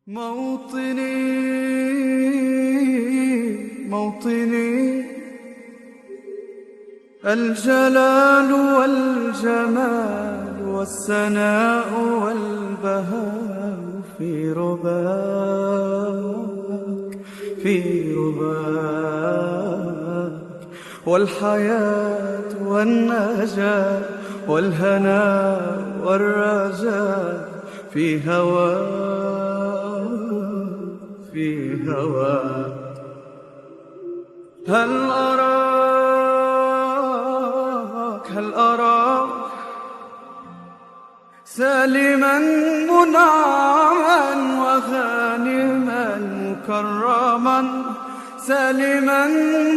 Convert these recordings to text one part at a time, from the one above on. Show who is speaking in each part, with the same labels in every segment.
Speaker 1: موطني موطني الجلال والجمال والسناء والبهاء في رباك في رباك، والحياة والنجاة والهناء والرجاء في هواك في هواك. هل أراك سالما منعما وغانما مكرما، سالما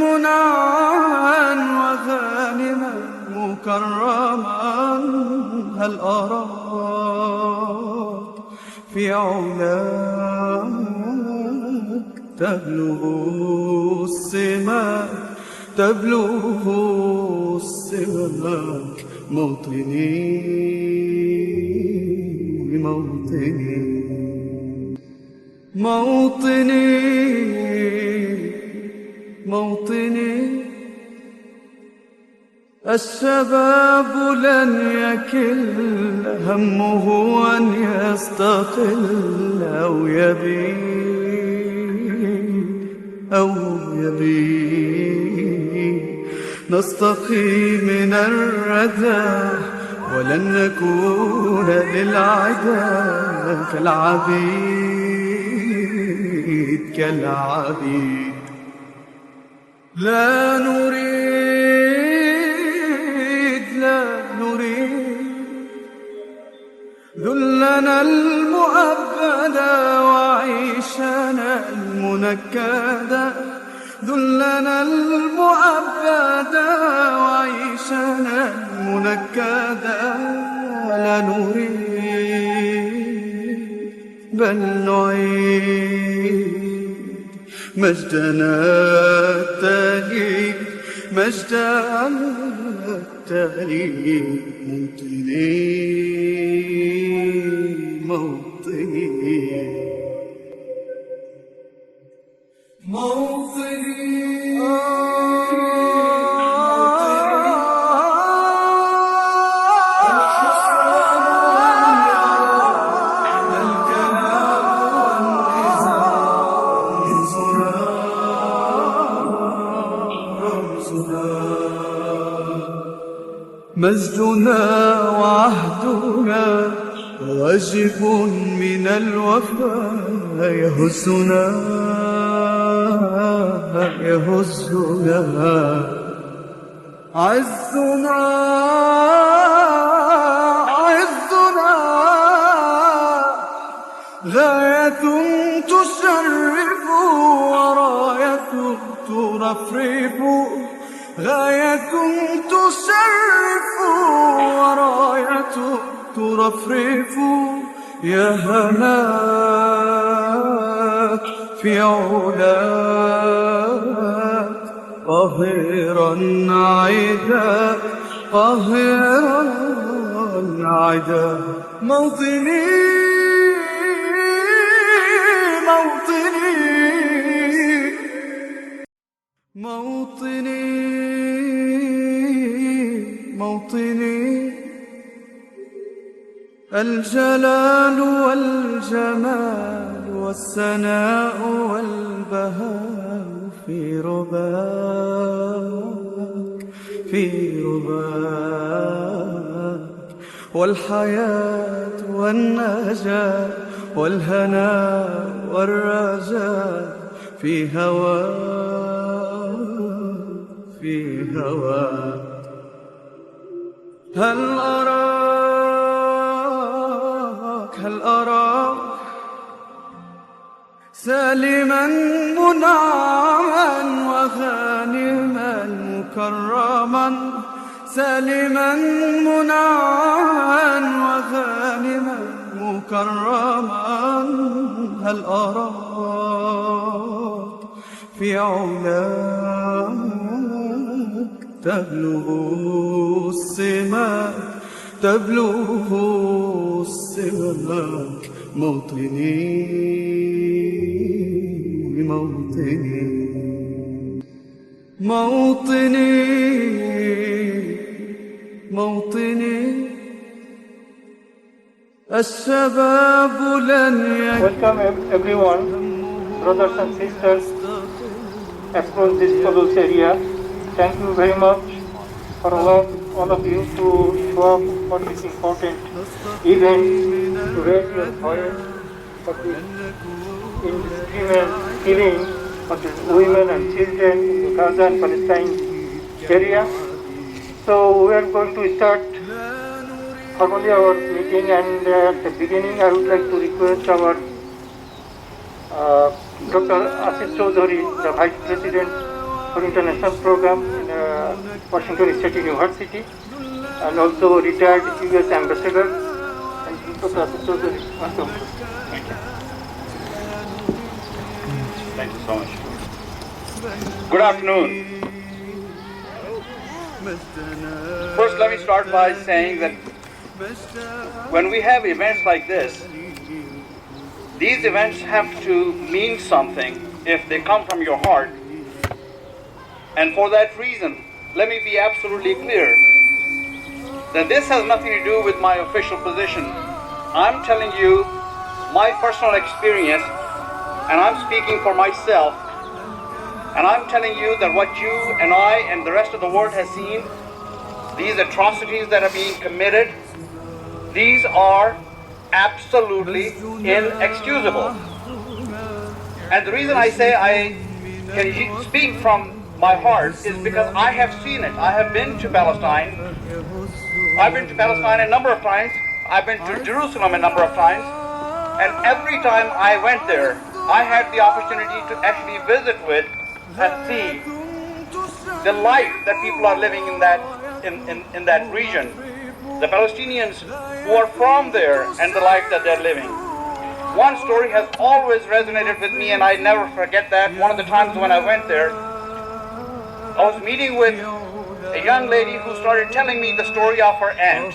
Speaker 1: منعما وغانما مكرما. هل أراك في علاك تبلغ السماء تبلغ السماء. موطني موطني موطني موطني الشباب لن يكل همه أن يستقل أو يبي نستقي من الردى، ولن نكون للعدا كالعبيد. لا نريد ذلنا المؤبدا وعيشنا المنكدا، ذلنا المؤبدا وعيشنا المنكدا. لا نريد بل نعيد مجدنا التالي مجدنا التالي. موطني موطني مجدنا وعهدنا واجب من الوفاء، يهزنا عزنا غاية تشرف وراية ترفرف، غاية تشرف وراية ترفرف. يا هناك في علاك قاهرا عدا قاهرا عدا. موطني موطني موطني الجلال والجمال والسناء والبهاء في رباك في رباك، والحياة والنجاة والهناء والرجاء في هواك في هواك. هل أراك سالما منعما وغانما مكرما، سالما منعما وغانما مكرما. هل أراك في علاك تبلغ السماء تبلغ السماء. موطني موطني موطني موطني الشباب لن
Speaker 2: Welcome everyone, brothers and sisters across this Palouse area. Thank you very much for all of you to show up for this important event, to raise your voice for this indiscriminate killing of the women and children in the Gaza and Palestine area. So we are going to start formally our meeting, and at the beginning I would like to request our Dr. Asif Chowdhury, the Vice President for International Program in Washington State University, and also retired US Ambassador. And Dr. Asif Chowdhury, welcome.
Speaker 3: Thank you so much. Good afternoon. First, let me start by saying that when we have events like this, these events have to mean something if they come from your heart. And for that reason, let me be absolutely clear that this has nothing to do with my official position. I'm telling you my personal experience, and I'm speaking for myself. And I'm telling you that what you and I and the rest of the world has seen, these atrocities that are being committed, these are absolutely inexcusable. And the reason I say I can speak from my heart is because I have seen it. I have been to Palestine. I've been to Palestine a number of times. I've been to Jerusalem a number of times. And every time I went there, I had the opportunity to actually visit with and see the life that people are living in that region. The Palestinians who are from there and the life that they're living. One story has always resonated with me, and I never forget that. One of the times when I went there, I was meeting with a young lady who started telling me the story of her aunt.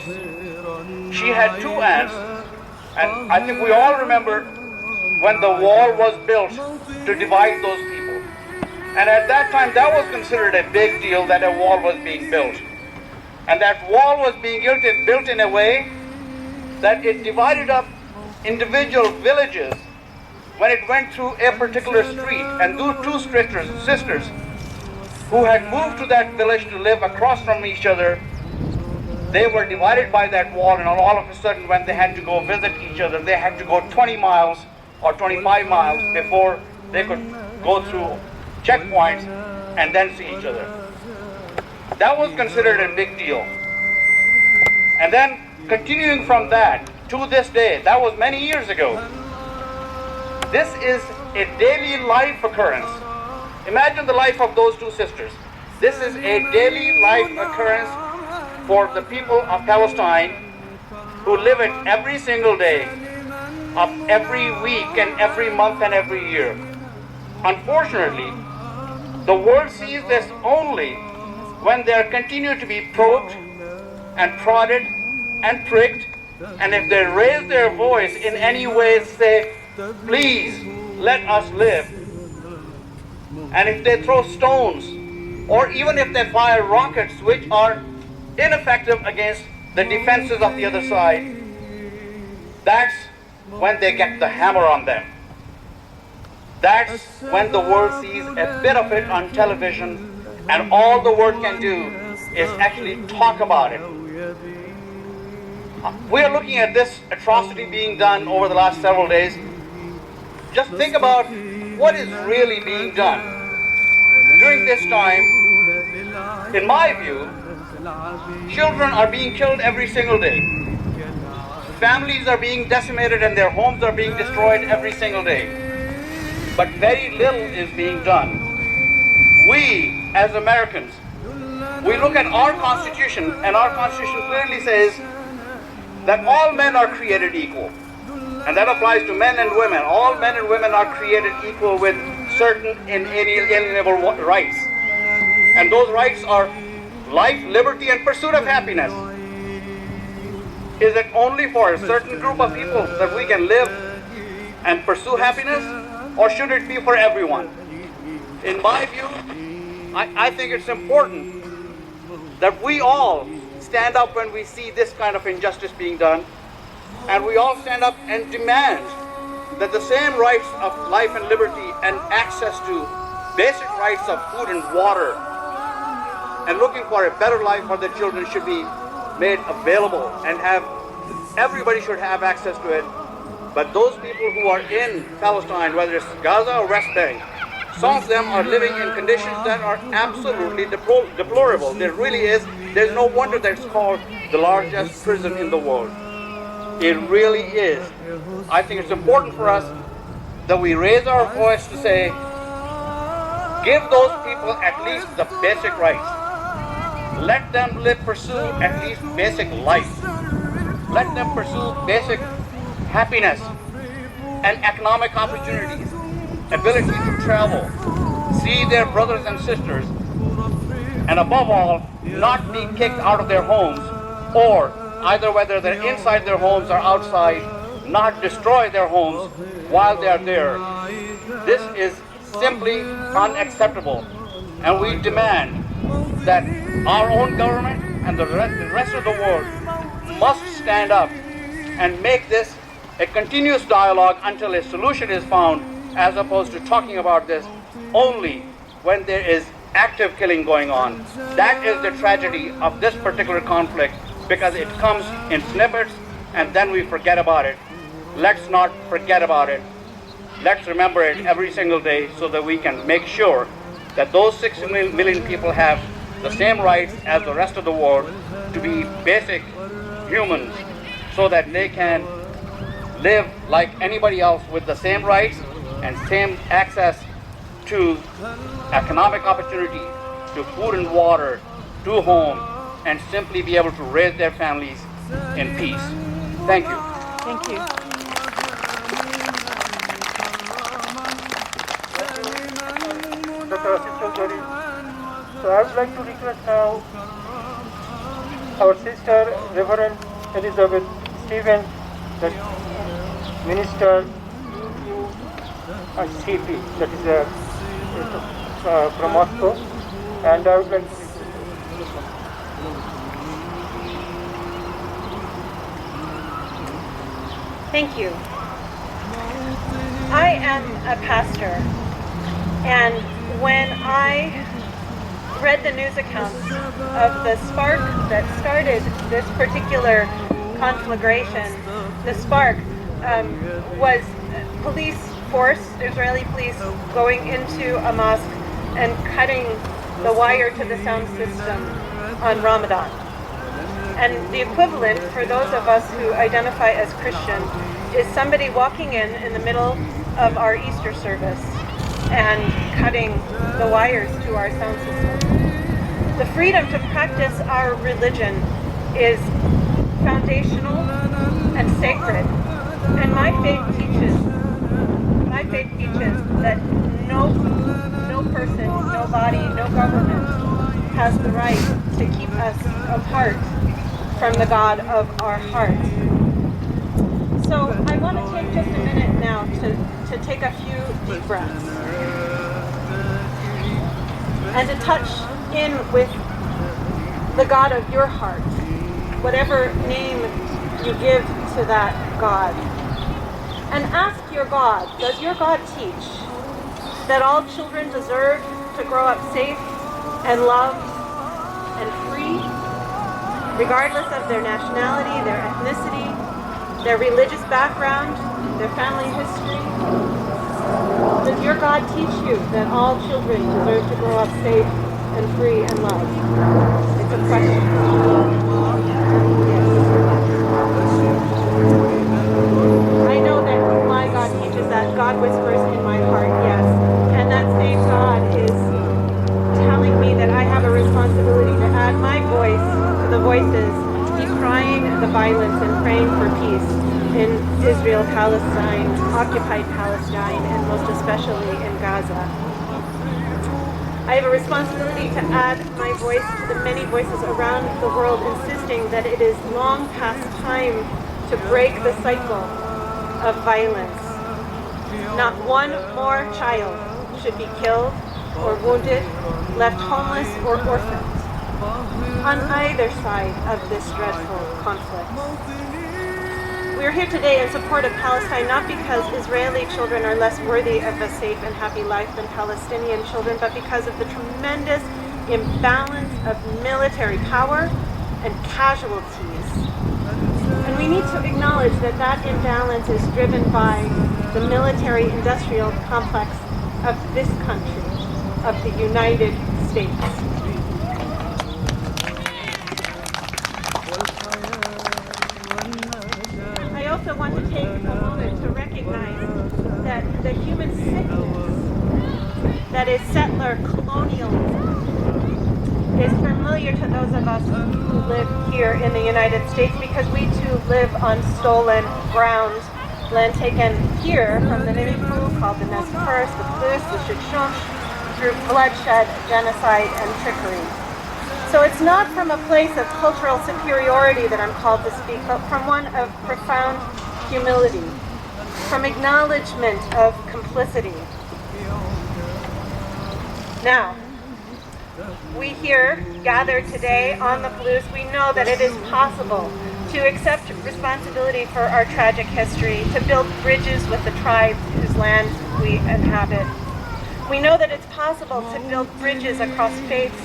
Speaker 3: She had two aunts, and I think we all remember when the wall was built to divide those people. And at that time, that was considered a big deal that a wall was being built. And that wall was being built in a way that it divided up individual villages when it went through a particular street. And those two sisters who had moved to that village to live across from each other, they were divided by that wall, and all of a sudden when they had to go visit each other, they had to go 20 miles or 25 miles before they could go through checkpoints and then see each other. That was considered a big deal. And then continuing from that to this day, that was many years ago, this is a daily life occurrence. Imagine the life of those two sisters. This is a daily life occurrence for the people of Palestine who live it every single day of every week and every month and every year. Unfortunately, the world sees this only when they continue to be probed and prodded and pricked, and if they raise their voice in any way, say, please let us live. And if they throw stones, or even if they fire rockets which are ineffective against the defenses of the other side, that's when they get the hammer on them. That's when the world sees a bit of it on television, and all the world can do is actually talk about it. We are looking at this atrocity being done over the last several days. Just think about what is really being done. During this time, in my view, children are being killed every single day. Families are being decimated and their homes are being destroyed every single day. But very little is being done. We, as Americans, we look at our Constitution, and our Constitution clearly says that all men are created equal. And that applies to men and women. All men and women are created equal with certain inalienable rights. And those rights are life, liberty, and pursuit of happiness. Is it only for a certain group of people that we can live and pursue happiness, or should it be for everyone? In my view, I think it's important that we all stand up when we see this kind of injustice being done, and we all stand up and demand that the same rights of life and liberty and access to basic rights of food and water and looking for a better life for their children should be made available, and everybody should have access to it. But those people who are in Palestine, whether it's Gaza or West Bank, some of them are living in conditions that are absolutely deplorable. There really is. There's no wonder that it's called the largest prison in the world. It really is. I think it's important for us that we raise our voice to say, give those people at least the basic rights. Let them pursue at least basic life. Let them pursue basic happiness and economic opportunities, ability to travel, see their brothers and sisters, and above all, not be kicked out of their homes, or either whether they're inside their homes or outside, not destroy their homes while they are there. This is simply unacceptable, and we demand that our own government and the rest of the world must stand up and make this a continuous dialogue until a solution is found, as opposed to talking about this only when there is active killing going on. That is the tragedy of this particular conflict, because it comes in snippets and then we forget about it. Let's not forget about it. Let's remember it every single day so that we can make sure that those 6 million people have the same rights as the rest of the world to be basic humans, so that they can live like anybody else with the same rights and same access to economic opportunity, to food and water, to home, and simply be able to raise their families in peace. Thank you.
Speaker 4: Thank you.
Speaker 2: Dr. Asif Chowdhury. So I would like to request now our sister, Reverend Elizabeth Stephen, that Minister UUCP, that is from Moscow, and I would like to
Speaker 4: Thank you. I am a pastor, and when I read the news accounts of the spark that started this particular conflagration, the spark was police force, Israeli police, going into a mosque and cutting the wire to the sound system on Ramadan. And the equivalent for those of us who identify as Christian is somebody walking in the middle of our Easter service and cutting the wires to our sound system. The freedom to practice our religion is foundational and sacred. And my faith teaches that no person, no body, no government has the right to keep us apart from the God of our heart. So I want to take just a minute now to take a few deep breaths and to touch in with the God of your heart, whatever name you give to that God. And ask your God, does your God teach that all children deserve to grow up safe and loved and free, regardless of their nationality, their ethnicity, their religious background, their family history? Does your God teach you that all children deserve to grow up safe and free and loved? It's a question. I know that my God teaches that. God whispers in my heart, yes. And that same God is telling me that I have a responsibility to add my voice to the voices decrying the violence and praying for peace in Israel, Palestine, occupied Palestine, and most especially in Gaza. I have a responsibility to add my voice to the many voices around the world insisting that it is long past time to break the cycle of violence Not one more child should be killed or wounded, left homeless or orphaned on either side of this dreadful conflict. We are here today in support of Palestine, not because Israeli children are less worthy of a safe and happy life than Palestinian children, but because of the tremendous imbalance of military power and casualties. And we need to acknowledge that that imbalance is driven by the military-industrial complex of this country, of the United States. I also want to take a moment to recognize that the human sickness that is settler colonialism is familiar to those of us who live here in the United States, because we too live on stolen ground, land taken here from the Nemi pool called the Nez Perce, the Palouse, the Shishum, through bloodshed, genocide, and trickery. So it's not from a place of cultural superiority that I'm called to speak, but from one of profound humility, from acknowledgement of complicity. Now, we here gathered today on the Palouse, we know that it is possible to accept responsibility for our tragic history, to build bridges with the tribes whose land we inhabit. We know that it's possible to build bridges across faiths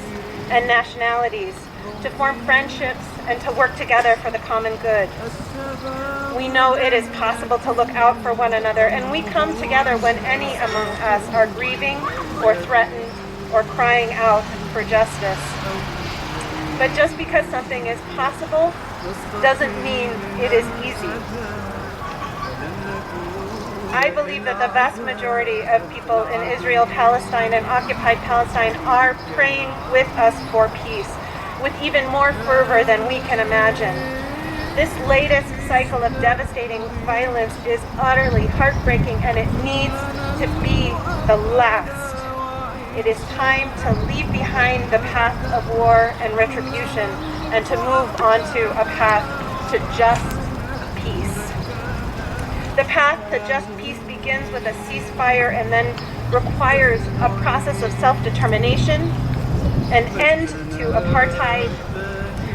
Speaker 4: and nationalities, to form friendships and to work together for the common good. We know it is possible to look out for one another, and we come together when any among us are grieving or threatened or crying out for justice. But just because something is possible doesn't mean it is easy. I believe that the vast majority of people in Israel, Palestine, and occupied Palestine are praying with us for peace, with even more fervor than we can imagine. This latest cycle of devastating violence is utterly heartbreaking, and it needs to be the last. It is time to leave behind the path of war and retribution and to move onto a path to just peace. The path to just peace begins with a ceasefire and then requires a process of self-determination, an end to apartheid,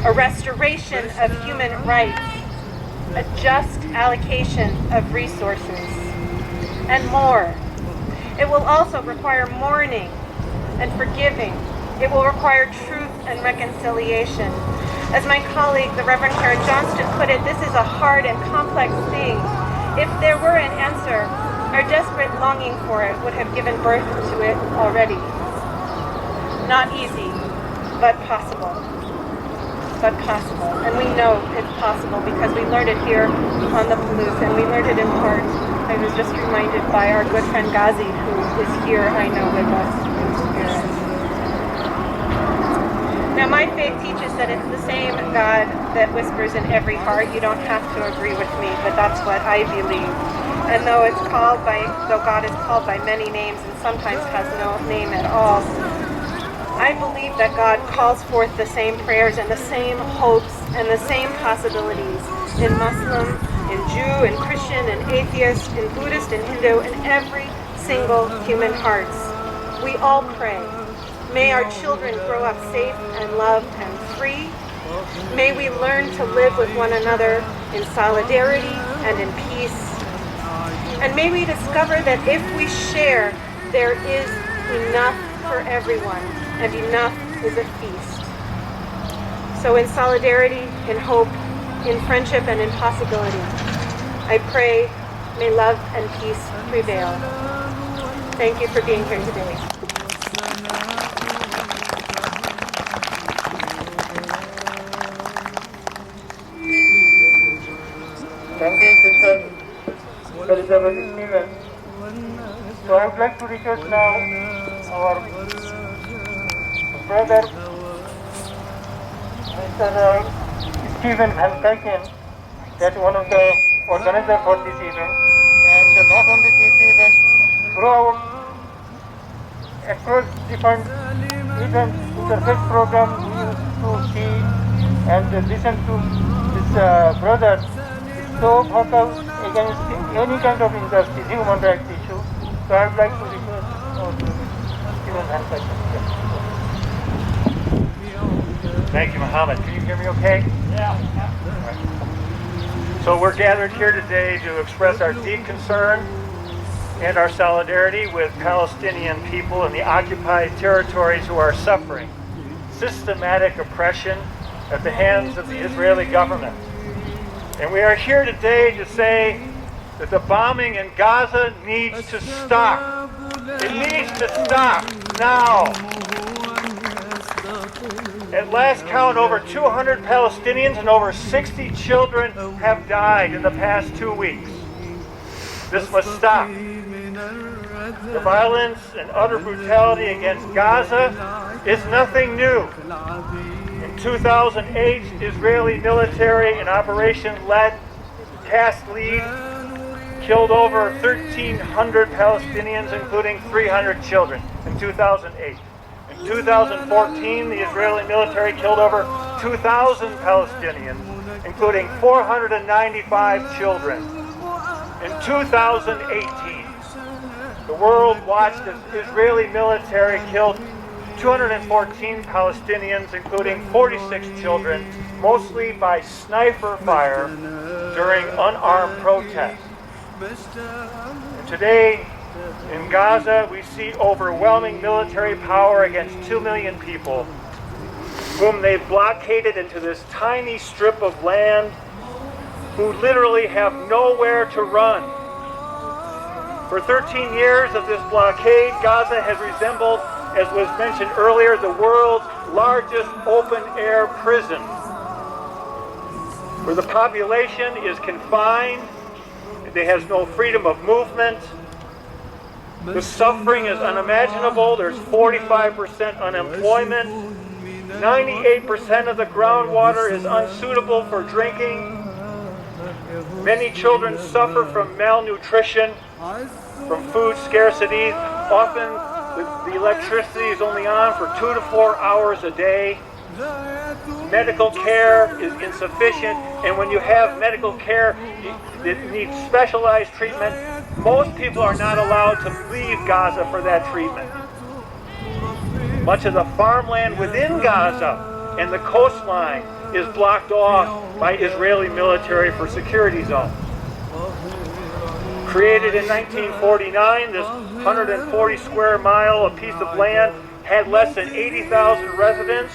Speaker 4: a restoration of human rights, a just allocation of resources, and more. It will also require mourning and forgiving. It will require truth and reconciliation. As my colleague, the Reverend Karen Johnston, put it, this is a hard and complex thing. If there were an answer, our desperate longing for it would have given birth to it already. Not easy, but possible. But possible. And we know it's possible because we learned it here on the Palouse, and we learned it in part. I was just reminded by our good friend Ghazi, who is here, I know, with us in spirit. Now, my faith teaches that it's the same God that whispers in every heart. You don't have to agree with me, but that's what I believe. And though God is called by many names and sometimes has no name at all, I believe that God calls forth the same prayers and the same hopes and the same possibilities in Muslim, in Jew, in Christian, in atheist, in Buddhist, in Hindu, in every single human hearts. We all pray. May our children grow up safe and loved and free. May we learn to live with one another in solidarity and in peace. And may we discover that if we share, there is enough for everyone, and enough is a feast. So in solidarity, in hope, in friendship, and in possibility, I pray, may love and peace prevail. Thank you for being here today.
Speaker 2: Thank you, Sister Elizabeth Stephen. So I would like to request now our brother, Mr. Stephen has taken that one of the organizers for this event, and not only this event, throughout across different events, interfaith program, we used to see and listen to this brother so vocal against any kind of injustice, human rights issue. So I would like to request Imam has questions.
Speaker 5: Thank you, Mohammed. Can you hear me okay? Yeah. So we're gathered here today to express our deep concern and our solidarity with Palestinian people in the occupied territories who are suffering systematic oppression at the hands of the Israeli government. And we are here today to say that the bombing in Gaza needs to stop. It needs to stop now. At last count, over 200 Palestinians and over 60 children have died in the past 2 weeks. This must stop. The violence and utter brutality against Gaza is nothing new. In 2008, Israeli military in Operation Cast Lead killed over 1,300 Palestinians, including 300 children in 2008. In 2014, the Israeli military killed over 2,000 Palestinians, including 495 children. In 2018, the world watched as Israeli military killed 214 Palestinians, including 46 children, mostly by sniper fire during unarmed protests. And today, in Gaza, we see overwhelming military power against 2 million people, whom they've blockaded into this tiny strip of land, who literally have nowhere to run. For 13 years of this blockade, Gaza has resembled, as was mentioned earlier, the world's largest open-air prison, where the population is confined, it has no freedom of movement. The suffering is unimaginable. There's 45% unemployment. 98% of the groundwater is unsuitable for drinking. Many children suffer from malnutrition, from food scarcity. Often the electricity is only on for 2 to 4 hours a day. Medical care is insufficient, and when you have medical care that needs specialized treatment, most people are not allowed to leave Gaza for that treatment. Much of the farmland within Gaza and the coastline is blocked off by Israeli military for security zones. Created in 1949, this 140 square mile piece of land had less than 80,000 residents.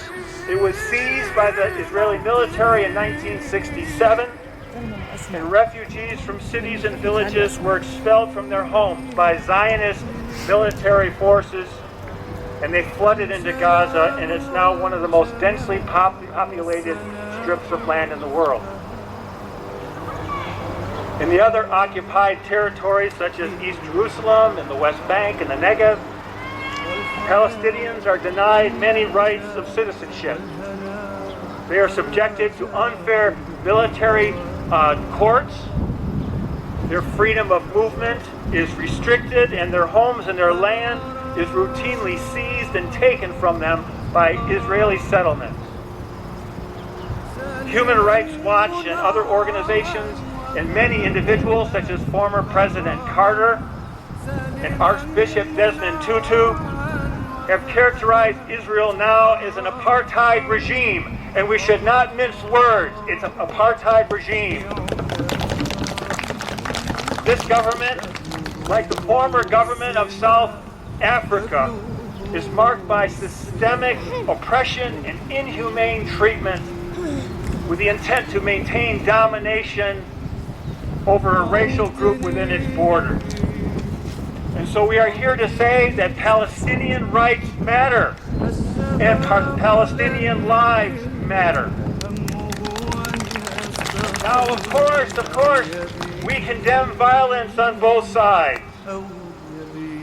Speaker 5: It was seized by the Israeli military in 1967, and refugees from cities and villages were expelled from their homes by Zionist military forces, and they flooded into Gaza, and it's now one of the most densely populated strips of land in the world. In the other occupied territories, such as East Jerusalem and the West Bank and the Negev, Palestinians are denied many rights of citizenship. They are subjected to unfair military courts. Their freedom of movement is restricted, and their homes and their land is routinely seized and taken from them by Israeli settlements. Human Rights Watch and other organizations and many individuals, such as former President Carter and Archbishop Desmond Tutu, have characterized Israel now as an apartheid regime, and we should not mince words. It's an apartheid regime. This government, like the former government of South Africa, is marked by systemic oppression and inhumane treatment with the intent to maintain domination over a racial group within its borders. And so we are here to say that Palestinian rights matter and Palestinian lives matter. Now, of course, we condemn violence on both sides.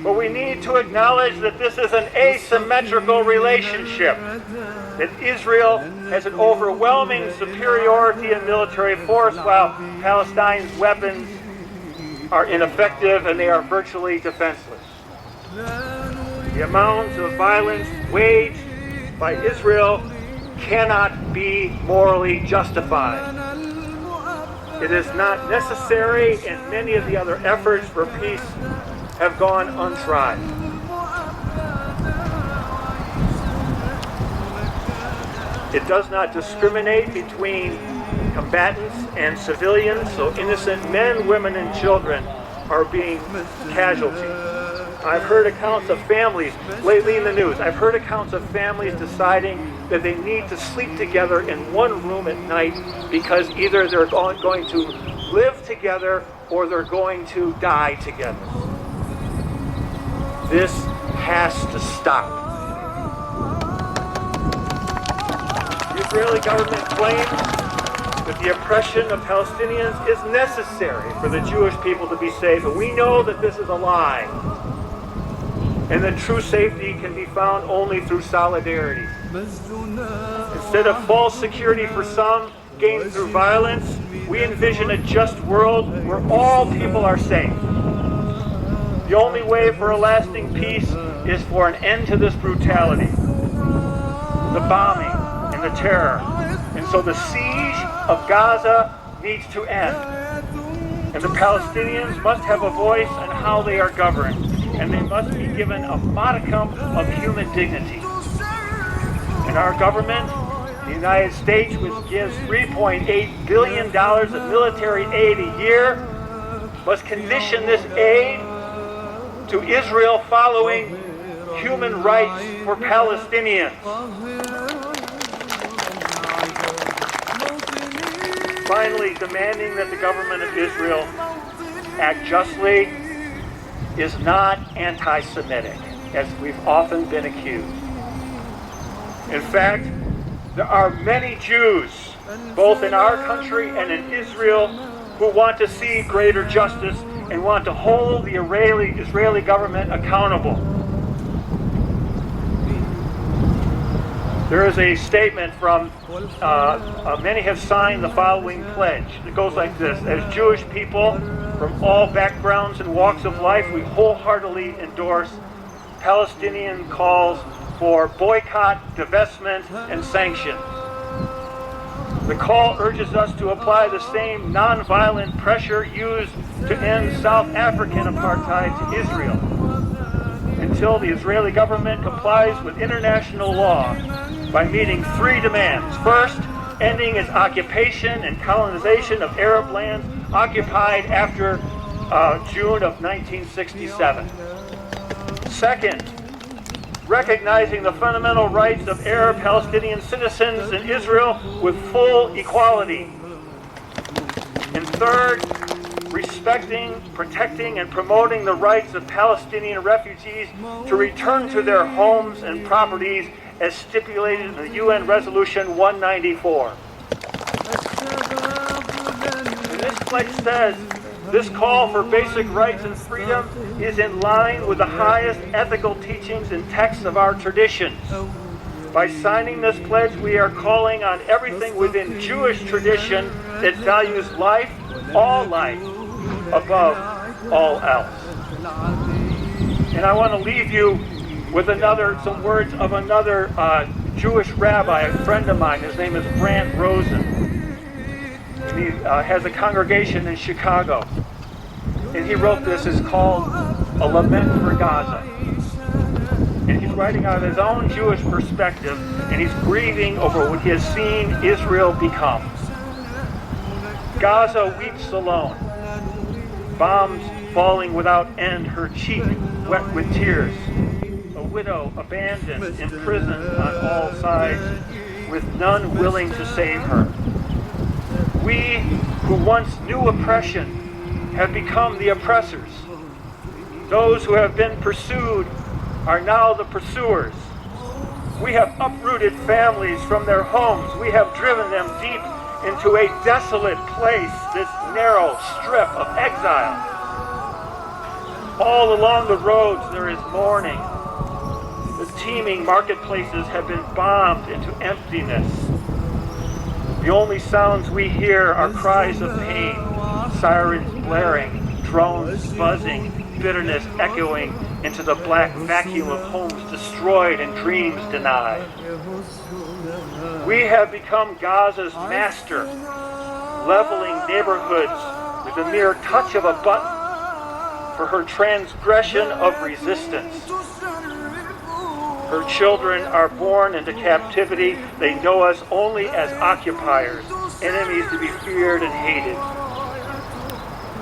Speaker 5: But we need to acknowledge that this is an asymmetrical relationship, that Israel has an overwhelming superiority in military force while Palestine's weapons are ineffective and they are virtually defenseless. The amount of violence waged by Israel cannot be morally justified. It is not necessary, and many of the other efforts for peace have gone untried. It does not discriminate between combatants and civilians, so innocent men, women, and children are being casualties. I've heard accounts of families, lately in the news, I've heard accounts of families deciding that they need to sleep together in one room at night because either they're going to live together or they're going to die together. This has to stop. The Israeli government claims that the oppression of Palestinians is necessary for the Jewish people to be safe, and we know that this is a lie. And that true safety can be found only through solidarity. Instead of false security for some, gained through violence, we envision a just world where all people are safe. The only way for a lasting peace is for an end to this brutality, the bombing and the terror. And so the siege of Gaza needs to end. And the Palestinians must have a voice on how they are governed. And they must be given a modicum of human dignity. And our government, the United States, which gives $3.8 billion of military aid a year, must condition this aid to Israel following human rights for Palestinians. Finally, demanding that the government of Israel act justly is not anti-Semitic, as we've often been accused. In fact, there are many Jews, both in our country and in Israel, who want to see greater justice and want to hold the Israeli government accountable. There is a statement from, many have signed the following pledge. It goes like this: as Jewish people from all backgrounds and walks of life, we wholeheartedly endorse Palestinian calls for boycott, divestment, and sanctions. The call urges us to apply the same nonviolent pressure used to end South African apartheid to Israel until the Israeli government complies with international law by meeting three demands. First, ending its occupation and colonization of Arab lands occupied after June of 1967. Second, recognizing the fundamental rights of Arab Palestinian citizens in Israel with full equality. And third, respecting, protecting, and promoting the rights of Palestinian refugees to return to their homes and properties as stipulated in the UN Resolution 194. And this pledge says this call for basic rights and freedom is in line with the highest ethical teachings and texts of our traditions. By signing this pledge, we are calling on everything within Jewish tradition that values life, above all else. And I want to leave you with some words of another Jewish rabbi, a friend of mine. His name is Brant Rosen. And he has a congregation in Chicago. And he wrote this. It's called A Lament for Gaza. And he's writing out of his own Jewish perspective, and he's grieving over what he has seen Israel become. Gaza weeps alone, bombs falling without end, her cheek wet with tears. A widow abandoned, imprisoned on all sides, with none willing to save her. We who once knew oppression have become the oppressors. Those who have been pursued are now the pursuers. We have uprooted families from their homes. We have driven them deep into a desolate place, this narrow strip of exile. All along the roads there is mourning. The teeming marketplaces have been bombed into emptiness. The only sounds we hear are cries of pain, sirens blaring, drones buzzing, bitterness echoing into the black vacuum of homes destroyed and dreams denied. We have become Gaza's master, leveling neighborhoods with a mere touch of a button. for her transgression of resistance. Her children are born into captivity. They know us only as occupiers, enemies to be feared and hated.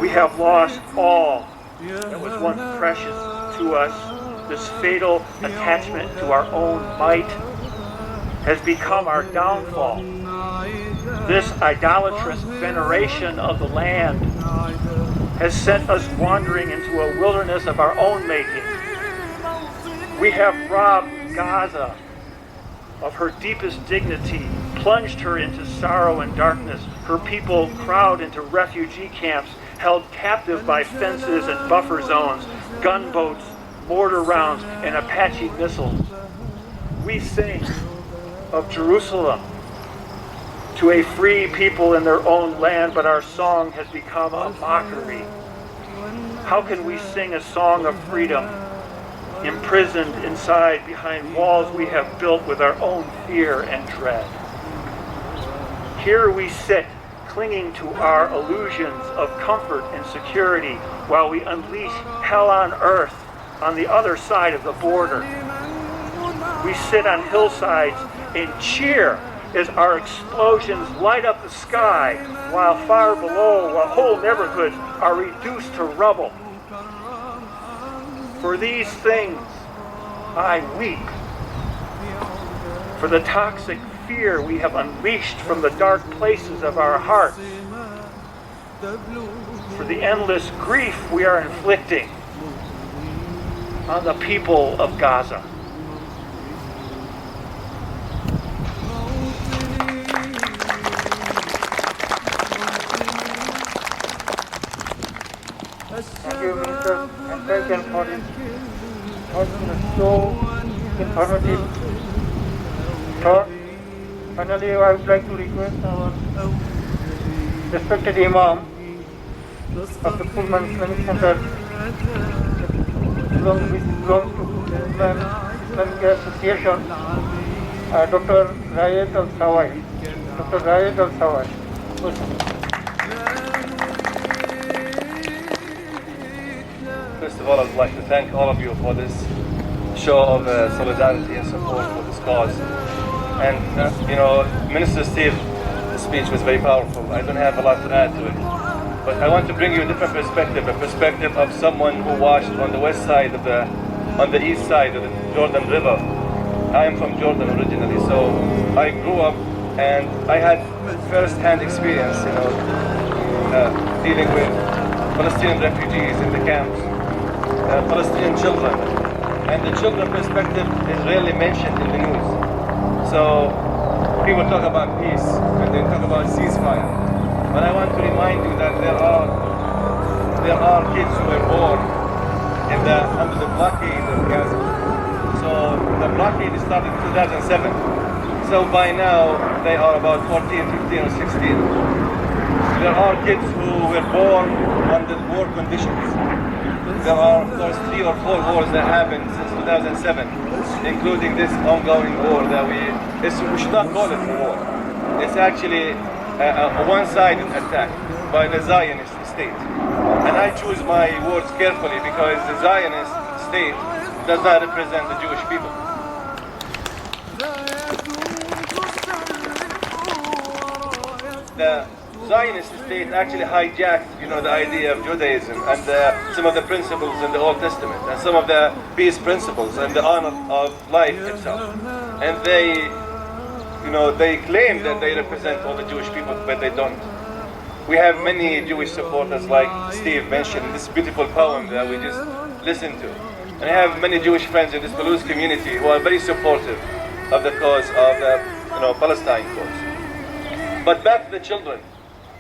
Speaker 5: We have lost all that was once precious to us. This fatal attachment to our own might has become our downfall. This idolatrous veneration of the land has sent us wandering into a wilderness of our own making. We have robbed Gaza of her deepest dignity, plunged her into sorrow and darkness. Her people crowd into refugee camps, held captive by fences and buffer zones, gunboats, mortar rounds, and Apache missiles. We sing of Jerusalem to a free people in their own land, but our song has become a mockery. How can we sing a song of freedom, imprisoned inside behind walls we have built with our own fear and dread? Here we sit, clinging to our illusions of comfort and security while we unleash hell on earth on the other side of the border. We sit on hillsides and cheer as our explosions light up the sky, while far below, whole neighborhoods are reduced to rubble. For these things I weep, for the toxic fear we have unleashed from the dark places of our hearts, for the endless grief we are inflicting on the people of Gaza.
Speaker 2: Thank you, Minister and Kuiken, for this so informative talk. Finally, I would like to request our respected Imam of the Pullman Islamic Center, which belongs to Pullman Islamic Association, Dr. Raed Alsawaier. Dr. Raed Alsawaier.
Speaker 6: First of all, I'd like to thank all of you for this show of solidarity and support for this cause. And, Minister Steve's speech was very powerful. I don't have a lot to add to it. But I want to bring you a different perspective, a perspective of someone who watched on the west side of on the east side of the Jordan River. I am from Jordan originally, so I grew up and I had first-hand experience, dealing with Palestinian refugees in the camps, Palestinian children, and the children perspective is rarely mentioned in the news. So people talk about peace and they talk about ceasefire, but I want to remind you that there are kids who were born under the blockade of Gaza. So the blockade started in 2007. So by now they are about 14, 15, or 16. There are kids who were born under war conditions. There are, of course, 3 or 4 wars that happened since 2007, including this ongoing war that we should not call it a war. It's actually a one-sided attack by the Zionist state. And I choose my words carefully because the Zionist state does not represent the Jewish people. The Zionist state actually hijacked, the idea of Judaism and some of the principles in the Old Testament and some of the peace principles and the honor of life itself. And they claim that they represent all the Jewish people, but they don't. We have many Jewish supporters, like Steve mentioned in this beautiful poem that we just listened to. And I have many Jewish friends in this Palouse community who are very supportive of the cause of the Palestine cause. But back to the children.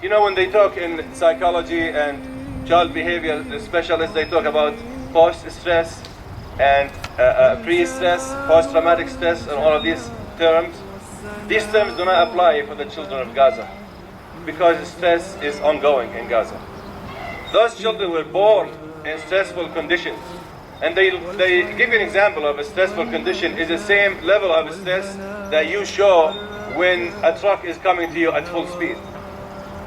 Speaker 6: When they talk in psychology and child behavior, the specialists, they talk about post-stress and pre-stress, post-traumatic stress, and all of these terms. These terms do not apply for the children of Gaza because stress is ongoing in Gaza. Those children were born in stressful conditions. And they give you an example of a stressful condition is the same level of stress that you show when a truck is coming to you at full speed.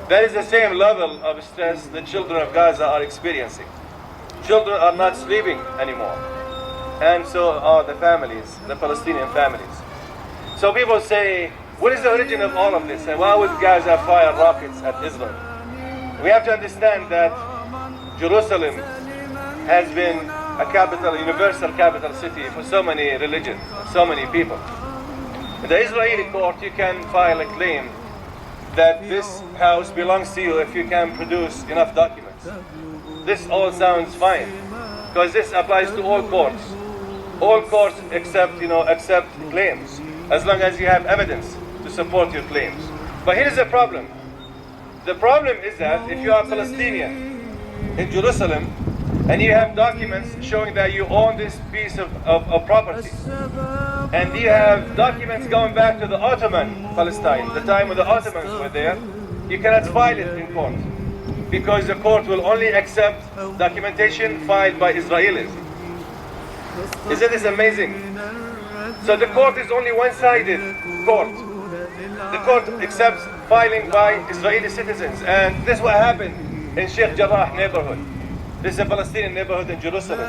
Speaker 6: That is the same level of stress the children of Gaza are experiencing. Children are not sleeping anymore. And so are the families, the Palestinian families. So people say, what is the origin of all of this? And why would Gaza fire rockets at Israel? We have to understand that Jerusalem has been a capital, universal capital city for so many religions, so many people. In the Israeli court, you can file a claim that this house belongs to you if you can produce enough documents. This all sounds fine, because this applies to all courts. All courts accept claims, as long as you have evidence to support your claims. But here's the problem. The problem is that if you are Palestinian in Jerusalem, and you have documents showing that you own this piece of property, and you have documents going back to the Ottoman Palestine, the time when the Ottomans were there, you cannot file it in court, because the court will only accept documentation filed by Israelis. Isn't this amazing? So the court is only one-sided court. The court accepts filing by Israeli citizens, and this is what happened in Sheikh Jarrah neighborhood. This is a Palestinian neighborhood in Jerusalem,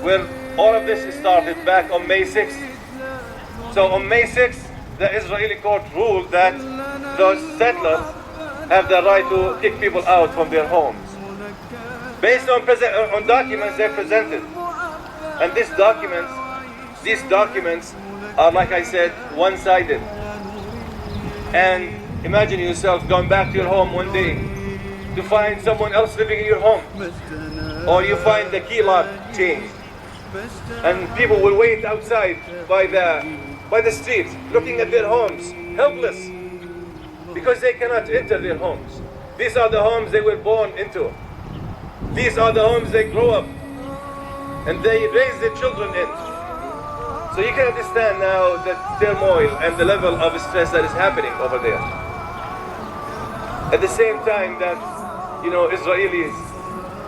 Speaker 6: where all of this started back on May 6th. So on May 6th, the Israeli court ruled that those settlers have the right to kick people out from their homes, based on documents they presented. And these documents are, like I said, one-sided. And imagine yourself going back to your home one day to find someone else living in your home, or you find the key lock changed, and people will wait outside by the street, looking at their homes, helpless, because they cannot enter their homes. These are the homes they were born into. These are the homes they grow up, and they raise their children in. So you can understand now the turmoil and the level of stress that is happening over there. At the same time that,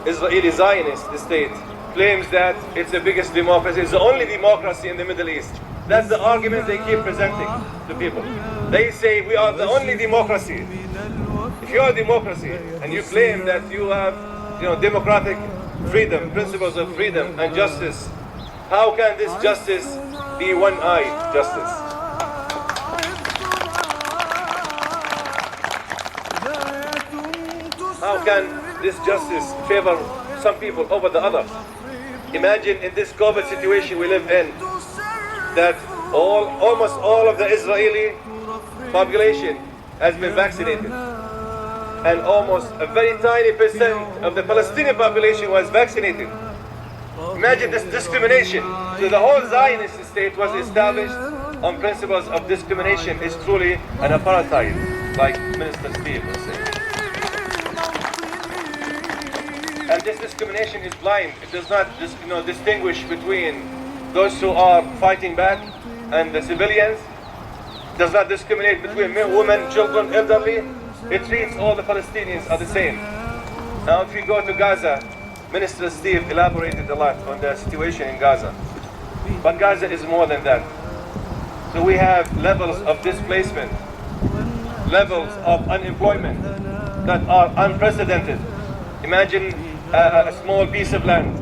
Speaker 6: Israeli Zionist state claims that it's the biggest democracy, it's the only democracy in the Middle East. That's the argument they keep presenting to people. They say we are the only democracy. If you are a democracy and you claim that you have, democratic freedom, principles of freedom and justice, how can this justice be one-eyed justice? How can this justice favor some people over the others? Imagine in this COVID situation we live in, that almost all of the Israeli population has been vaccinated, and almost a very tiny percent of the Palestinian population was vaccinated. Imagine this discrimination. So the whole Zionist state was established on principles of discrimination. Is truly an apartheid, like Minister Steve was saying. And this discrimination is blind. It does not distinguish between those who are fighting back and the civilians. It does not discriminate between men, women, children, elderly. It treats all the Palestinians are the same. Now if you go to Gaza, Minister Steve elaborated a lot on the situation in Gaza. But Gaza is more than that. So we have levels of displacement, levels of unemployment that are unprecedented. Imagine a small piece of land,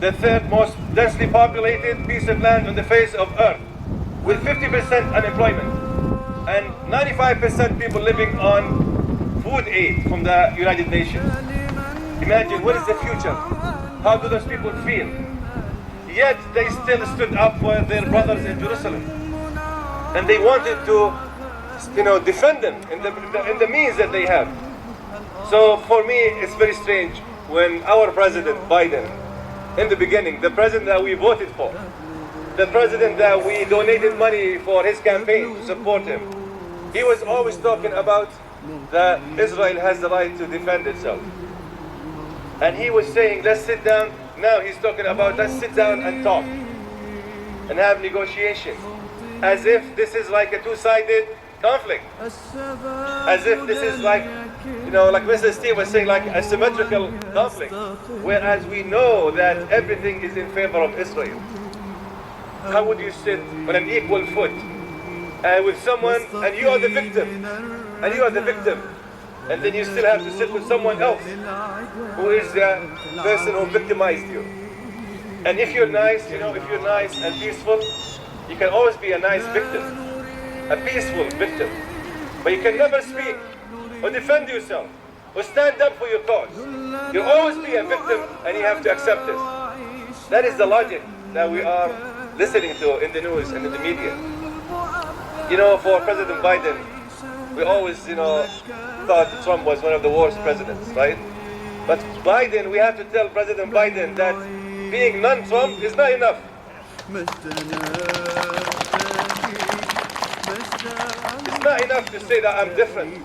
Speaker 6: the third most densely populated piece of land on the face of Earth, with 50% unemployment and 95% people living on food aid from the United Nations. Imagine, what is the future? How do those people feel? Yet they still stood up for their brothers in Jerusalem, and they wanted to, defend them in the means that they have. So for me, it's very strange when our president Biden, in the beginning, the president that we voted for, the president that we donated money for his campaign to support him, he was always talking about that Israel has the right to defend itself. And he was saying, let's sit down. Now he's talking about, let's sit down and talk and have negotiation, as if this is like a two-sided conflict, as if this is like Mr. Steve was saying, like a symmetrical conflict, whereas we know that everything is in favor of Israel. How would you sit on an equal foot with someone, and you are the victim, and then you still have to sit with someone else who is the person who victimized you. And if you're nice, if you're nice and peaceful, you can always be a nice victim, a peaceful victim. But you can never speak or defend yourself or stand up for your cause. You'll always be a victim, and you have to accept this. That is the logic that we are listening to in the news and in the media. For President Biden, we always, thought Trump was one of the worst presidents, right? But Biden, we have to tell President Biden that being non-Trump is not enough. It's not enough to say that I'm different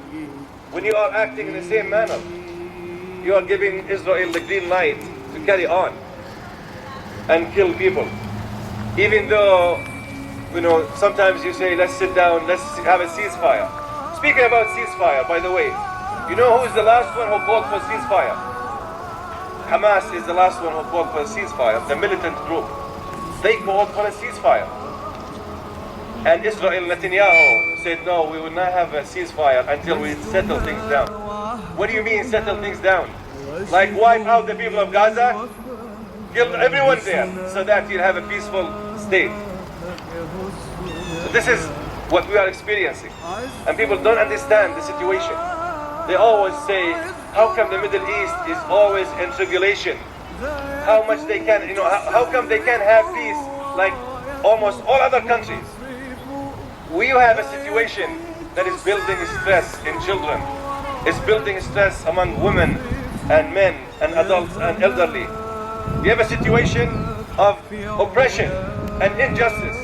Speaker 6: when you are acting in the same manner. You are giving Israel the green light to carry on and kill people. Even though, sometimes you say, let's sit down, let's have a ceasefire. Speaking about ceasefire, by the way, you know who is the last one who called for ceasefire? Hamas is the last one who called for a ceasefire, the militant group. They called for a ceasefire. And Israel, Netanyahu, said, no, we will not have a ceasefire until we settle things down. What do you mean, settle things down? Like wipe out the people of Gaza? Kill everyone there so that you have a peaceful state. So this is what we are experiencing. And people don't understand the situation. They always say, how come the Middle East is always in tribulation? How much they can, how come they can't have peace like almost all other countries? We have a situation that is building stress in children. It's building stress among women and men and adults and elderly. You have a situation of oppression and injustice.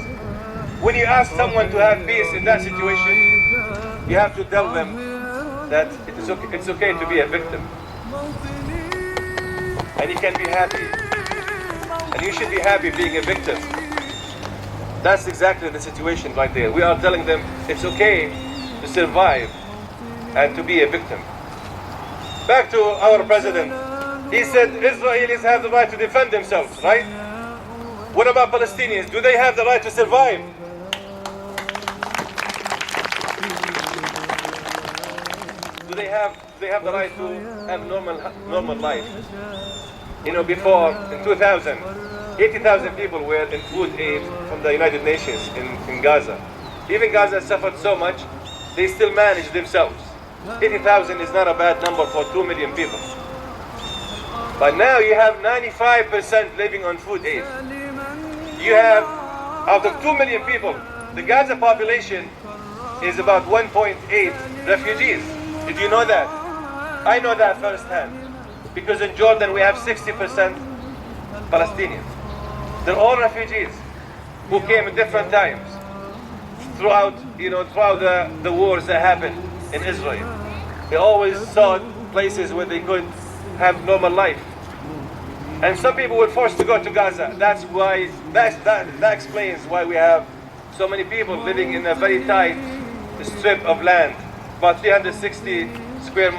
Speaker 6: When you ask someone to have peace in that situation, you have to tell them that it's okay to be a victim. And you can be happy. And you should be happy being a victim. That's exactly the situation right there. We are telling them it's okay to survive and to be a victim. Back to our president. He said Israelis have the right to defend themselves, right? What about Palestinians? Do they have the right to survive? Do they have the right to have normal life? Before in 2000, 80,000 people were in food aid from the United Nations in Gaza. Even Gaza suffered so much, they still managed themselves. 80,000 is not a bad number for 2 million people. But now you have 95% living on food aid. You have, out of 2 million people, the Gaza population is about 1.8 refugees. Did you know that? I know that firsthand. Because in Jordan we have 60% Palestinians. They're all refugees who came at different times throughout the wars that happened in Israel. They always sought places where they could have normal life. And some people were forced to go to Gaza. That explains why we have so many people living in a very tight strip of land, about 360 square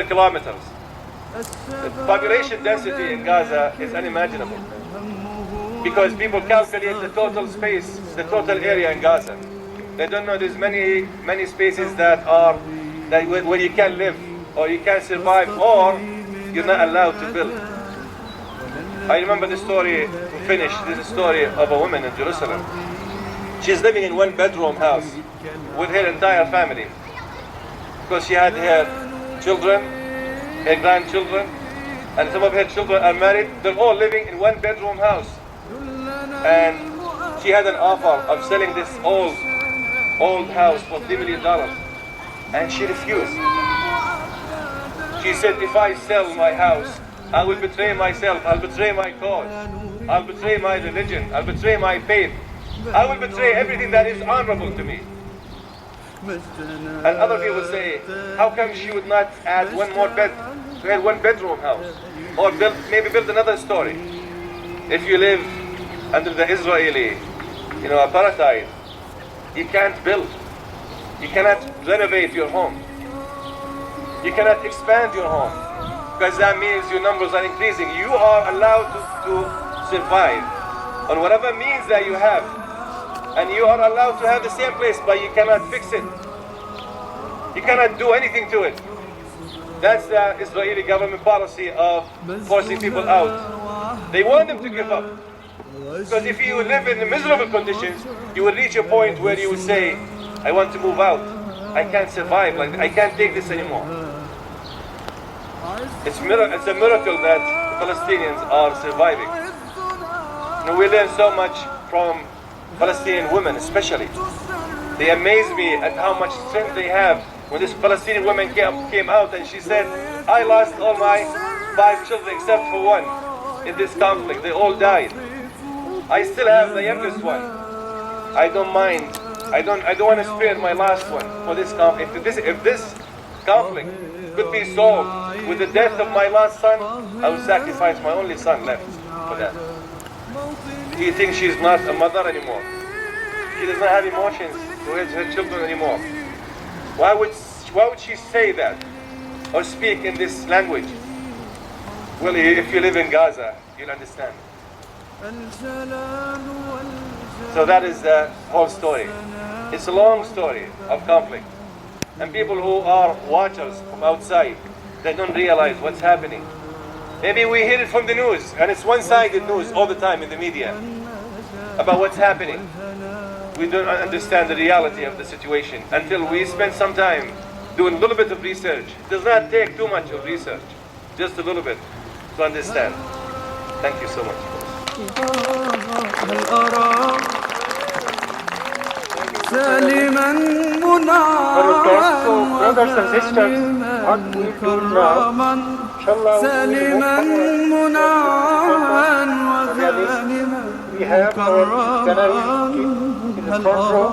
Speaker 6: kilometers. The population density in Gaza is unimaginable because people calculate the total space, the total area in Gaza. They don't know there's many spaces where you can live or you can survive or you're not allowed to build. I remember the story, to finish, this is a story of a woman in Jerusalem. She's living in one bedroom house with her entire family because she had her children, her grandchildren, and some of her children are married. They're all living in one bedroom house. And she had an offer of selling this old house for $3 million. And she refused. She said, if I sell my house, I will betray myself, I'll betray my cause, I'll betray my religion, I'll betray my faith, I will betray everything that is honorable to me. And other people say, how come she would not add one more bed to her one bedroom house? Or maybe build another story. If you live under the Israeli, apartheid, you can't build. You cannot renovate your home. You cannot expand your home. Because that means your numbers are increasing. You are allowed to survive on whatever means that you have. And you are allowed to have the same place, but you cannot fix it. You cannot do anything to it. That's the Israeli government policy of forcing people out. They want them to give up. Because if you live in miserable conditions, you will reach a point where you will say, I want to move out. I can't survive, like I can't take this anymore. It's a miracle that the Palestinians are surviving. You know, we learn so much from Palestinian women especially. They amaze me at how much strength they have. When this Palestinian woman came out and she said, I lost all my 5 children except for one in this conflict. They all died. I still have the youngest one. I don't mind. I don't want to spare my last one for this conflict. If this conflict could be solved with the death of my last son, I will sacrifice my only son left for that. Do you think she's not a mother anymore? She does not have emotions towards her children anymore. Why would she say that or speak in this language? Well, if you live in Gaza, you'll understand. So that is the whole story. It's a long story of conflict. And people who are watchers from outside, they don't realize what's happening. Maybe we hear it from the news, and it's one-sided news all the time in the media about what's happening. We don't understand the reality of the situation until we spend some time doing a little bit of research. It does not take too much of research, just a little bit to understand. Thank you so much.
Speaker 1: سالما
Speaker 2: brothers and sisters, what we do now, inshallah, we have our banner in the front row,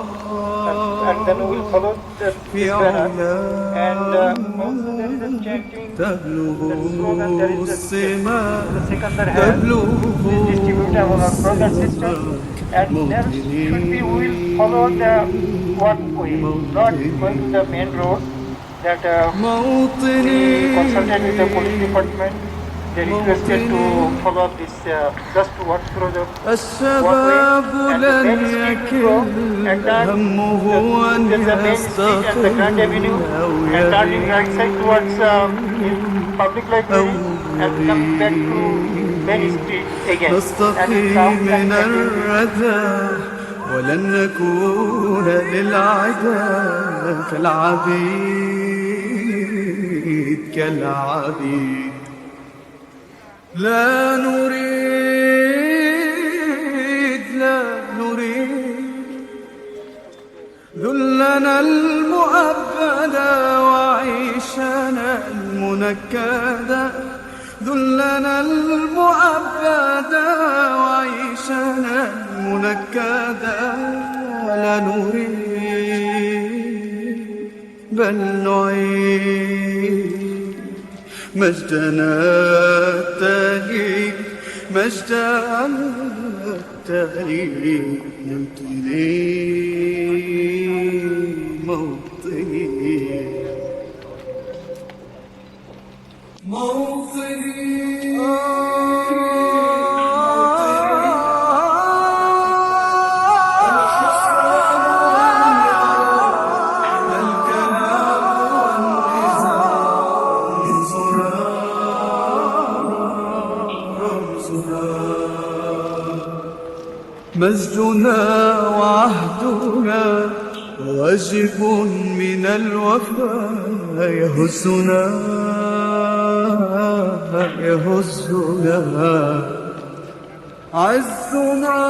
Speaker 2: and then we will follow this banner. And also there is a chanting, the slogan, there is the second that has is distributed among our brothers and sisters. And next should be, we will follow the walkway, not going to the main road. That we consulted with the police department. They requested to follow up this, just to walk through the walkway. And the main street will go, and then there's the main street and the Grand Avenue, and turning right side towards public library, and come back to main street again.
Speaker 1: نستقي من الردى ولن نكون للعدا كالعبيد لا نريد ذلنا المؤبدا وعيشنا المنكدا ذلنا المؤبدا وعيشنا المنكدا لا نريد بل نعيد مجدنا التاريخ مجدنا التاريخ موطني مجدنا وعهدنا واجب من الوفاء يهزنا عزنا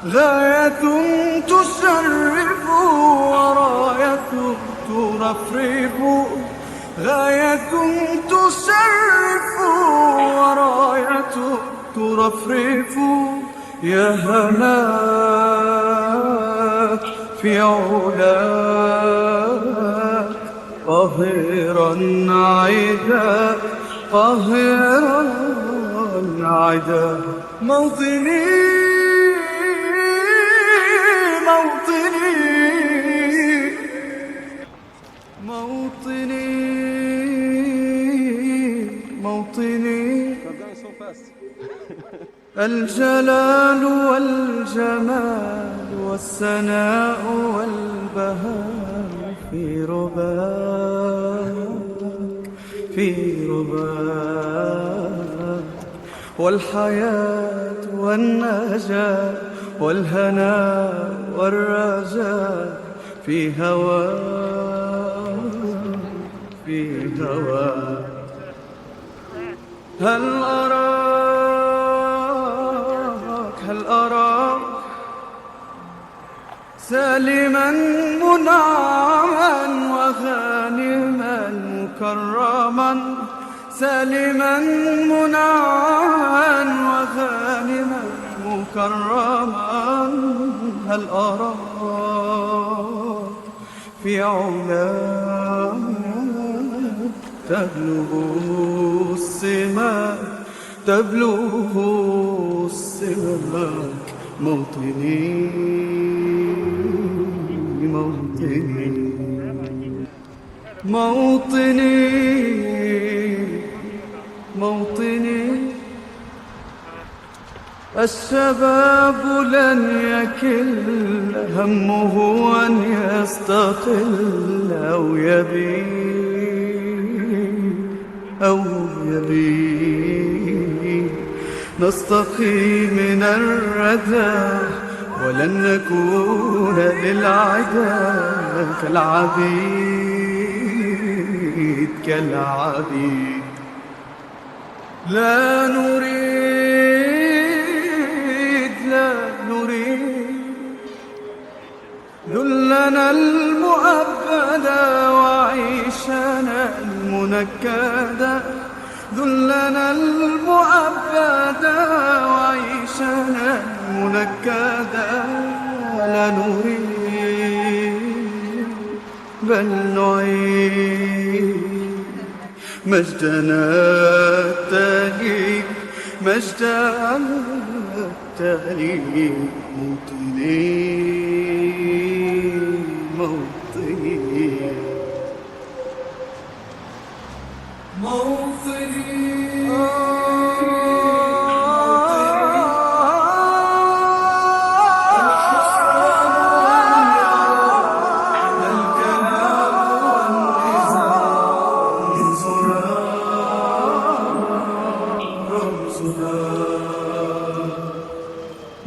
Speaker 1: غاية تشرف وراية ترفرف غاية تشرف وراية ترفرف يا هناك في علاك قاهرا عدا قاهرا عدا موطني موطني موطني الجلال والجمال والسناء والبهاء في رباك في رباك، والحياة والنجاة والهناء والرجاء في هواك في هواك. هل أراك سالما منعما وغانما مكرما، سالما منعما وغانما مكرما. هل أراك في علاك تبلغ السماء تبلغ السماء موطني موطني موطني موطني. الشباب لن يكل همه أن يستقل أو يبي نستقي من الردى ولن نكون للعدا كالعبيد. لا نريد ذلنا المؤبدا وعيشنا المنكدا، ذلنا المؤبدا وعيشنا المنكدا. لا نريد بل نعيد مجدنا التالي مجدنا التالي موطني موطني موطني.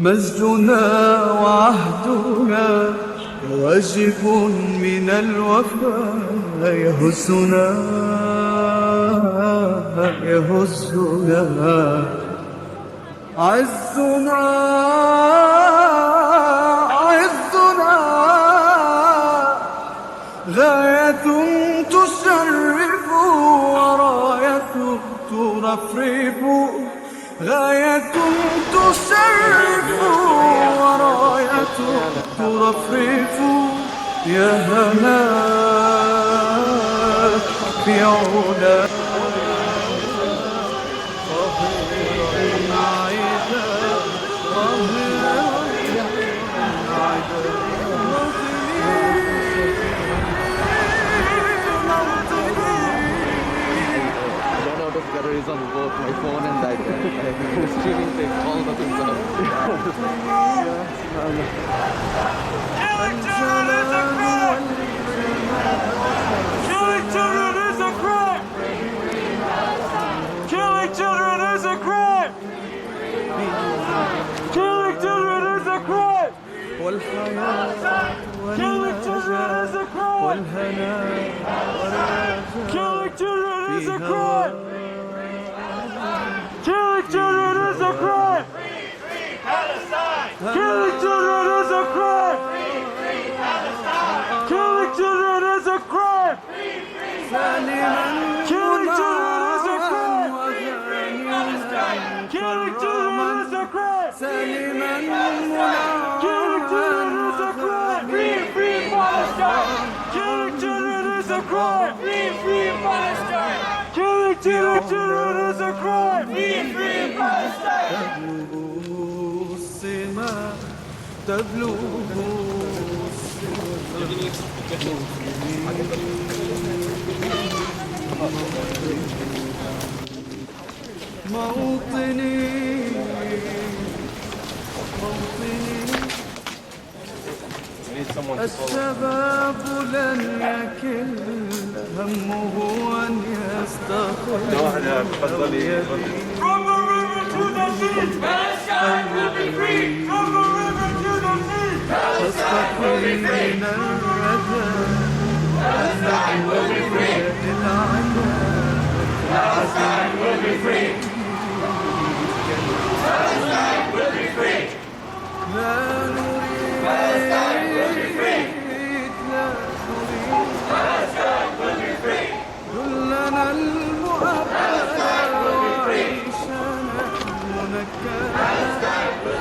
Speaker 1: مجدنا وعهدنا واجب من الوفاء يهزنا عزنا غاية تشرف وراية ترفرف، غاية تشرف وراية ترفرف. يا هناك في علا
Speaker 7: Batteries on both my phone and iPad. Streaming takes all the things out.
Speaker 5: Killing children is a crime! Killing children is a crime! Killing children is a crime! Killing children is a crime! Killing children is a crime! Killing children is a crime! Free Palestine! Killing children is a crime! Free Palestine! Killing children is a crime! Free Killing children is a crime! Free Palestine! Killing children is a crime! Killing children is a crime! Free Palestine! Killing children is a crime! Free Palestine! Killing children is a crime! Free Palestine!
Speaker 1: تبلغ السماء تبلغ السماء موطني الشباب لن يكل همه أن يستقل From the river to the sea, Palestine will be free. From the river to the sea, Palestine will be free. Palestine will be free. Palestine will be free. Palestine will be free. Palestine will be free. Palestine will be free. كلنا المؤبد وعيشنا منكدا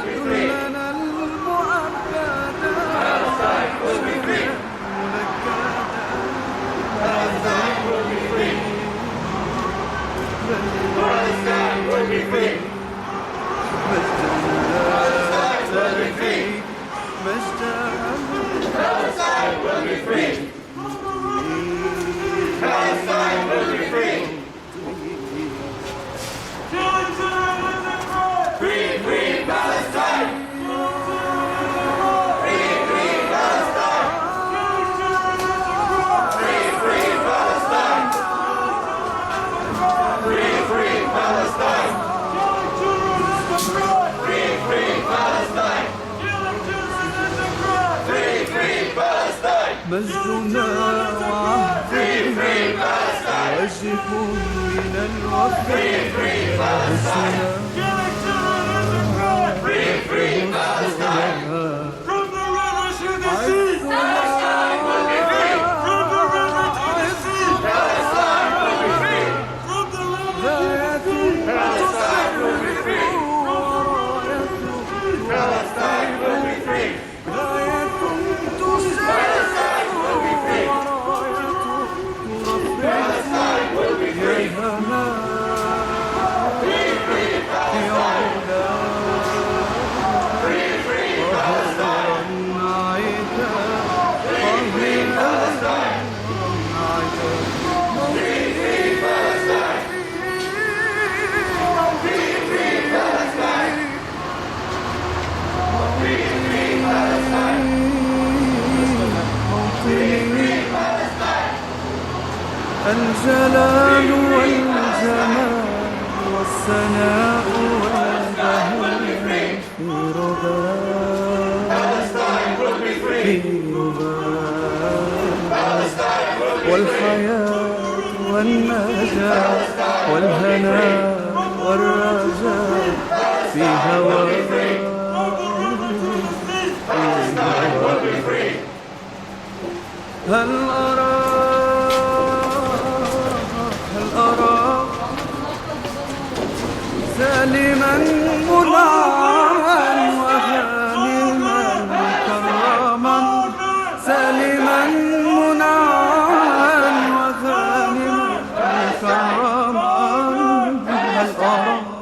Speaker 1: كلنا المؤبد Palestine will be free. Palestine will be free. Palestine will be free. Palestine will be free. Palestine will be free. Palestine will be free. Free, free Palestine. Free, free Palestine. Free, free Palestine. Free, free Palestine. Free, free Palestine. Free, free Palestine. مجدنا واجب من الوفاء Free, free Palestine. Free, free Palestine. From the river to the sea, Palestine will be free. From the river to the sea, Palestine will be free. From the river to the sea, Palestine will be free. Palestine will be free. Palestine will be free. Palestine will be free. Free, free Palestine. Free, free Palestine. Free, free Palestine. Free, free Palestine. Free, free Palestine. Free, free Palestine. Free, free Palestine. الجلال والجمال والثناء والبهاء في رباء والحياة والنجاة والهناء والرجاء في هواء هل أراك سالما منعما وغانما مكرما سالما منعما وغانما مكرما هل أراك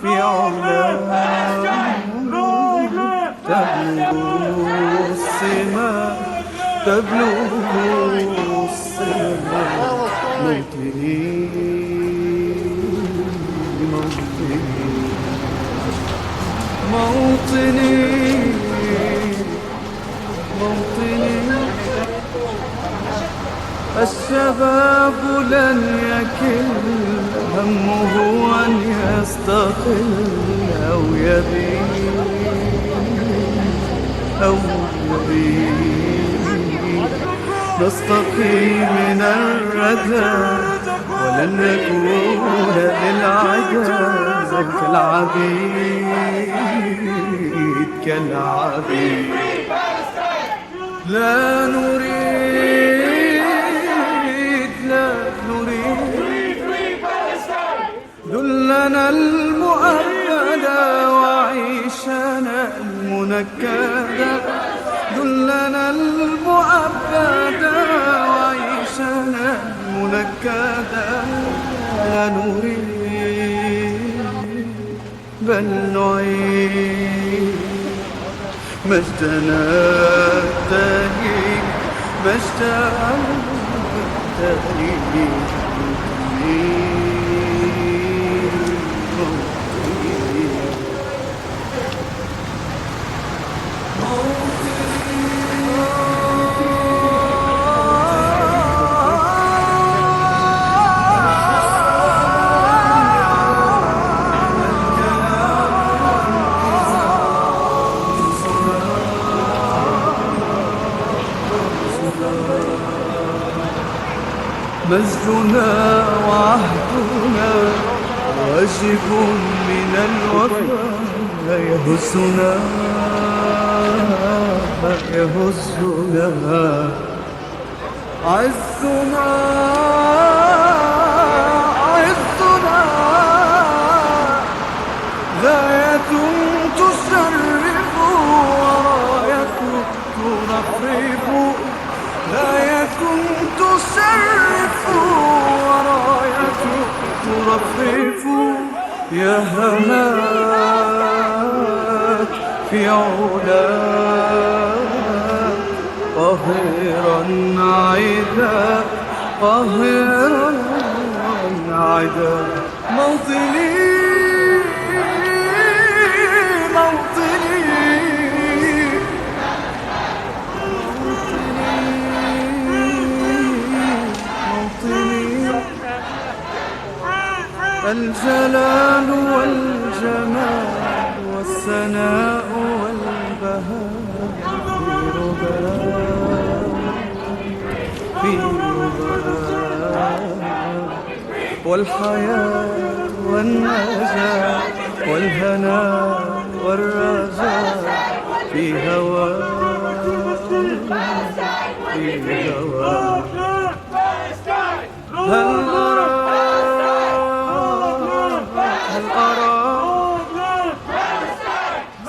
Speaker 1: في علاه تبلغ السماء تبلغ السماء موطني الشباب لن يكل همه أن يستقل أو يبيد نستقي من الردى ولن نكون للعجز كالعبيد لا نريد ذلنا المؤبد وعيشنا المنكد ذلنا المؤبد وعيشنا المنكد لا نريد بل نعيد مجدنا التاريخ مجد التاريخ مجدنا وعهدنا واجب من الوفاء يهزنا عزنا غاية تشرف وراية ترفرف غاية تشرف وراية ترفرف يا همات في علاك قاهرا عدا قاهرا عدا موطني الجلال والجمال والثناء والبهاء في رباء والحياة والنجاة والهناء والرجاء في هواء هل أرى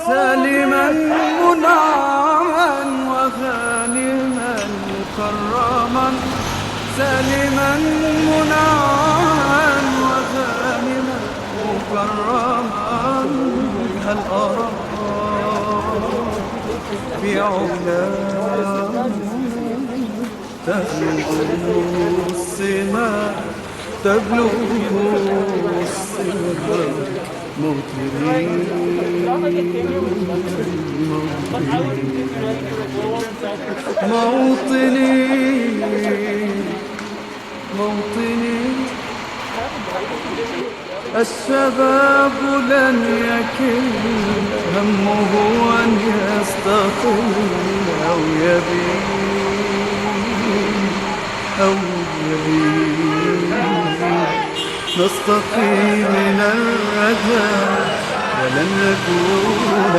Speaker 1: سالما منعما وغانما مكرما سالما منعما وغانما مكرما هل أرى في علا تبلغ السماء تبلغ السماء موطني الشباب لن يكل همه أن يستقل أو يبين نستقي من الرجاء ولن نكون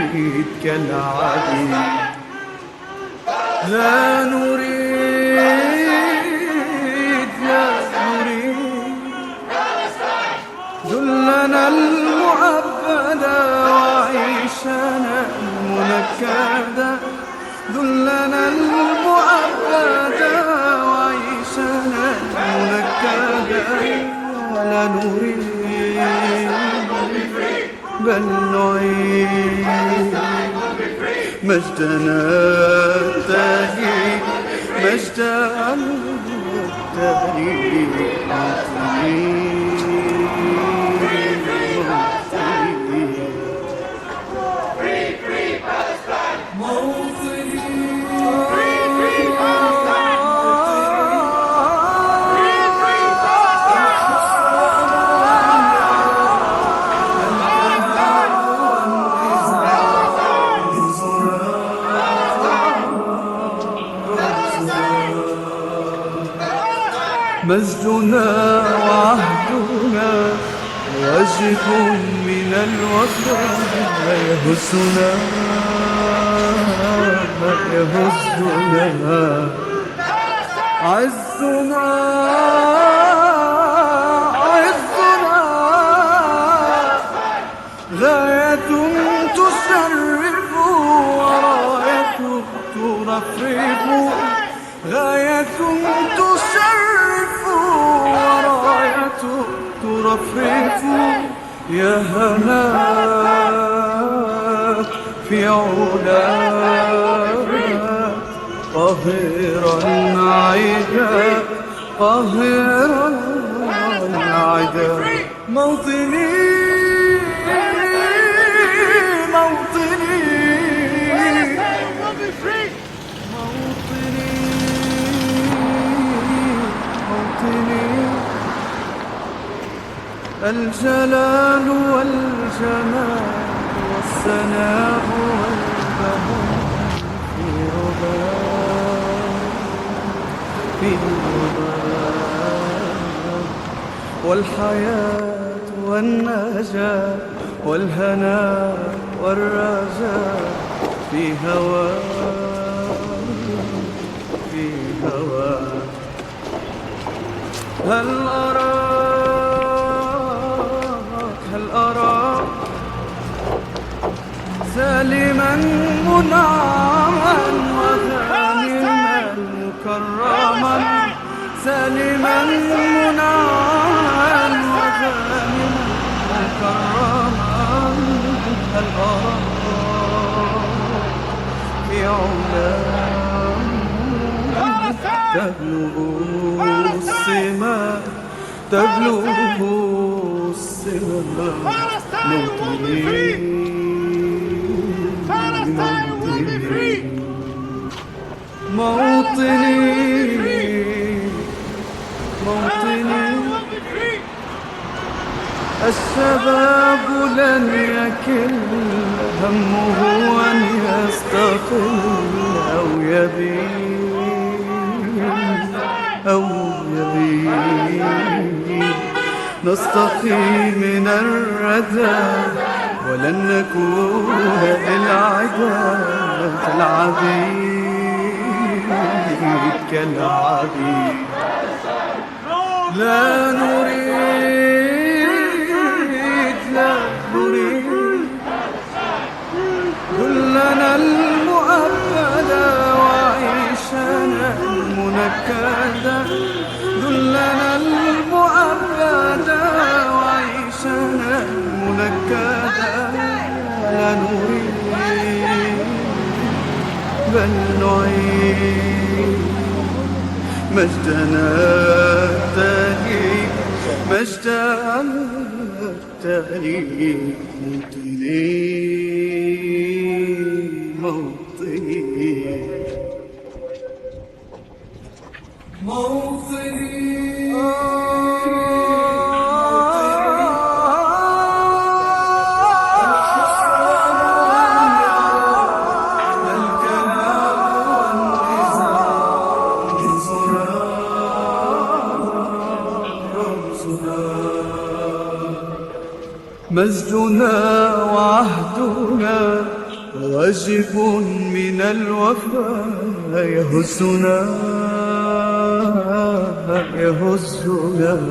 Speaker 1: للعبيد كالعبيد لا نريد ذلنا المعبدا وعيشنا المنكدا ذلنا المعبدا وعيشنا المنكدا ولا نريد بل نعيد مجدنا التالي مجد التالي مجدنا وعهدنا واجب من الوفاء يهزنا عزنا غاية تشرف وراية ترفرف غاية تشرف وراية ترفرف يا همات في علاك قاهرا عدا قاهرا عدا موطني الجلال والجمال والثناء والبهاء في رباء
Speaker 7: في هواك، والحياة والنجاة والهنا والرجاء في هواك، في هواك. هل أراك سالما منعما وغانما مكرما، سالما منعما وغانما مكرما. هل أراك في علاك تبلغ السماء، تبلغ السماء موطني، موطني، موطني. الشباب لن يكل همه أن يستقل أو يبيد، أو يبيد. نستقي من الردى ولن نكون للعدا كالعبيد، كالعبيد. لا نريد، لا نريد ذلنا المؤبدا وعيشنا المنكدا، ذلنا المؤبدا وعيشنا المنكدا. لا نريد بل نعيد مجدنا التالي، مجدنا التالي. موطني، موطني، موطني. مجدنا وعهدنا واجب من الوفاء، يهزنا، يهزنا